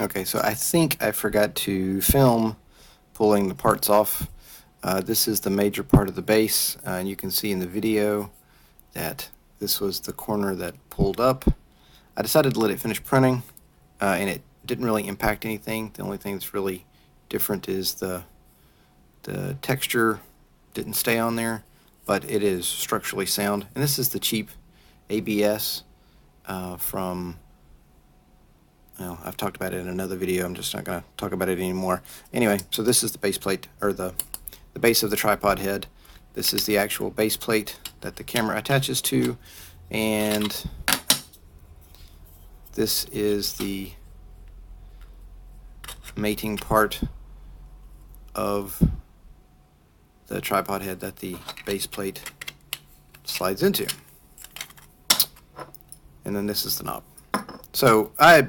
Okay, so I think I forgot to film pulling the parts off. This is the major part of the base, and you can see in the video that this was the corner that pulled up. I decided to let it finish printing, and it didn't really impact anything. The only thing that's really different is the texture didn't stay on there, but it is structurally sound. And this is the cheap ABS from, well, I've talked about it in another video. I'm just not going to talk about it anymore. Anyway, so this is the base plate, or the base of the tripod head. This is the actual base plate that the camera attaches to, and this is the mating part of the tripod head that the base plate slides into. And then this is the knob. So I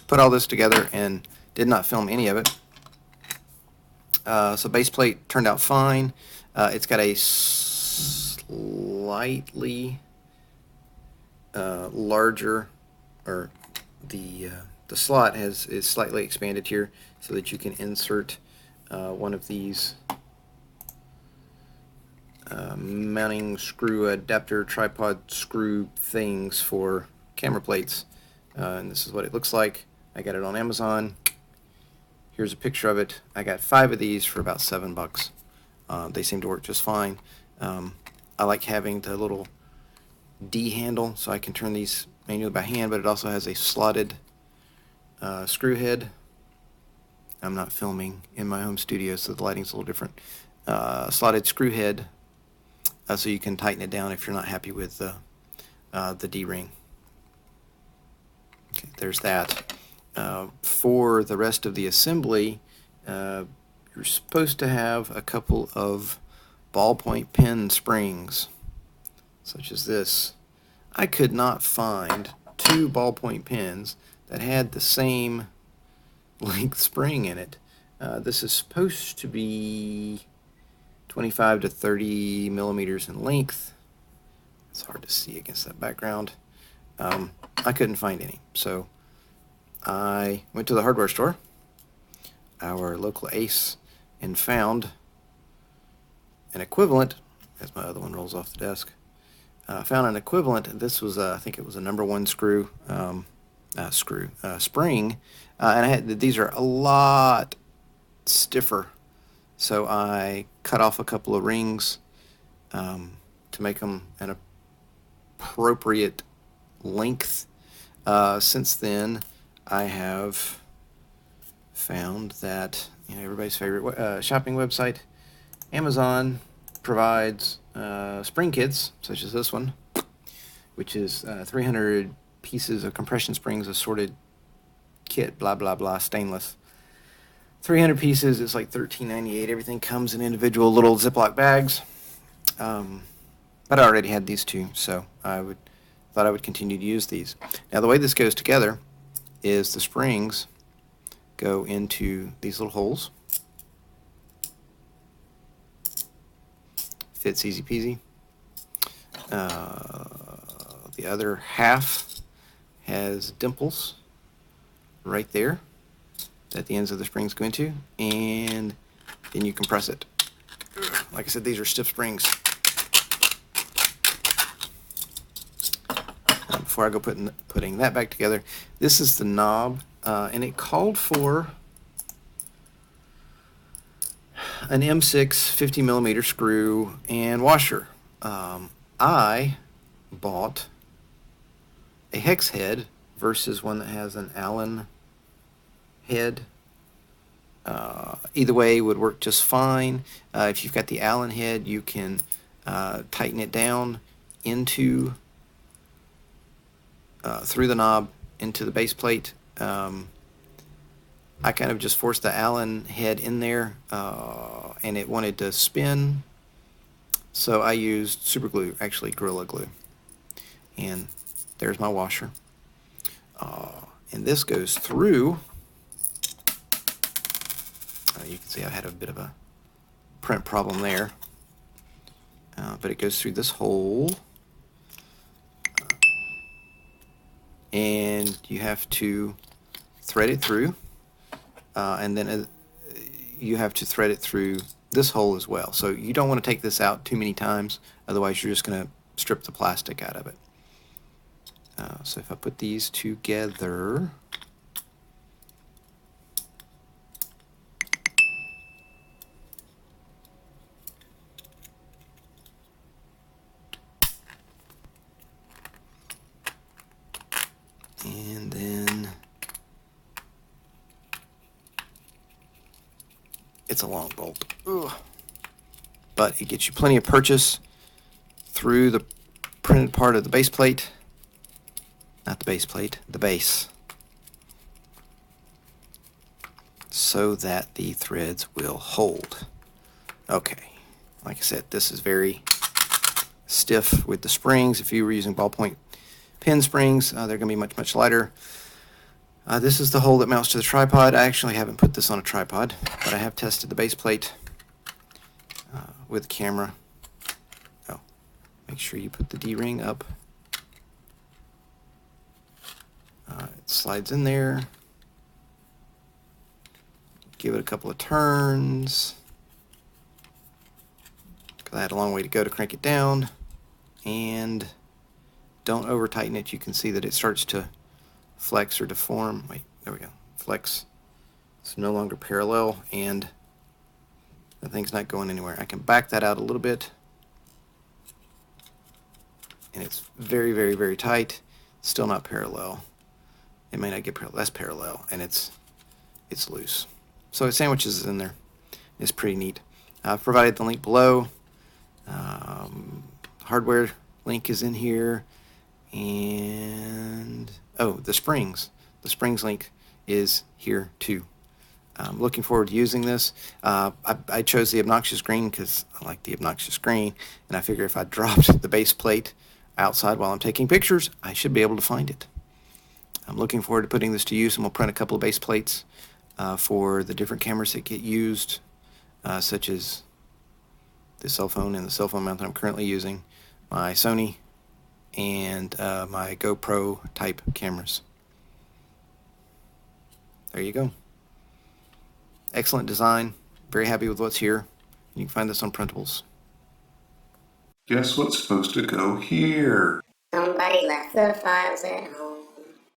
put all this together and did not film any of it. So base plate turned out fine. It's got a slightly larger, or the slot is slightly expanded here so that you can insert one of these mounting screw adapter tripod screw things for camera plates, and this is what it looks like. I got it on Amazon. Here's a picture of it. I got 5 of these for about $7. They seem to work just fine. I like having the little D handle so I can turn these manually by hand, but it also has a slotted screw head. I'm not filming in my home studio, so the lighting's a little different. Slotted screw head, so you can tighten it down if you're not happy with the D-ring. Okay, there's that. For the rest of the assembly, you're supposed to have a couple of ballpoint pen springs, such as this. I could not find 2 ballpoint pens that had the same length spring in it. This is supposed to be 25 to 30 millimeters in length. It's hard to see against that background. I couldn't find any, so I went to the hardware store, our local Ace, and found an equivalent, as my other one rolls off the desk. Found an equivalent. This was, I think it was a number 1 spring, and I had, these are a lot stiffer, so I cut off a couple of rings to make them an appropriate length. Since then, I have found that, you know, everybody's favorite shopping website, Amazon, provides spring kits, such as this one, which is 300 pieces of compression springs, assorted kit, blah, blah, blah, stainless. 300 pieces is like $13.98. Everything comes in individual little Ziploc bags. But I already had these 2, so thought I would continue to use these. Now, the way this goes together is the springs go into these little holes. Fits easy peasy. The other half has dimples right there that the ends of the springs go into, and then you compress it. Like I said, these are stiff springs. Before I go putting that back together, this is the knob, and it called for an M6 50 millimeter screw and washer. I bought a hex head versus one that has an Allen head. Either way would work just fine. If you've got the Allen head, you can tighten it down into through the knob into the base plate. I kind of just forced the Allen head in there, and it wanted to spin, so I used super glue, actually Gorilla Glue. And there's my washer. And this goes through, you can see I had a bit of a print problem there, but it goes through this hole, and you have to thread it through, and then you have to thread it through this hole as well. So you don't want to take this out too many times, otherwise you're just going to strip the plastic out of it. So if I put these together, and then it's a long bolt. Ugh. But it gets you plenty of purchase through the printed part of the base plate. Not the base plate, the base. So that the threads will hold. Okay, like I said, this is very stiff with the springs. If you were using ballpoint pin springs, they're going to be much, much lighter. This is the hole that mounts to the tripod. I actually haven't put this on a tripod, but I have tested the base plate with the camera. Oh, make sure you put the D-ring up. It slides in there. Give it a couple of turns, because I had a long way to go to crank it down. And don't over tighten it. You can see that it starts to flex or deform. Wait, there we go. Flex. It's no longer parallel, and the thing's not going anywhere. I can back that out a little bit, and it's very, very, very tight. Still not parallel. It may not get parallel. That's parallel, and it's loose. So it sandwiches in there. It's pretty neat. I've provided the link below. Hardware link is in here, and oh, the springs. The springs link is here too. I'm looking forward to using this. I chose the obnoxious green because I like the obnoxious green, and I figure if I dropped the base plate outside while I'm taking pictures, I should be able to find it. I'm looking forward to putting this to use, and we'll print a couple of base plates for the different cameras that get used, such as the cell phone and the cell phone mount that I'm currently using, my Sony, and my GoPro type cameras. There you go. Excellent design. Very happy with what's here. You can find this on Printables. Guess what's supposed to go here? Somebody left the files at home.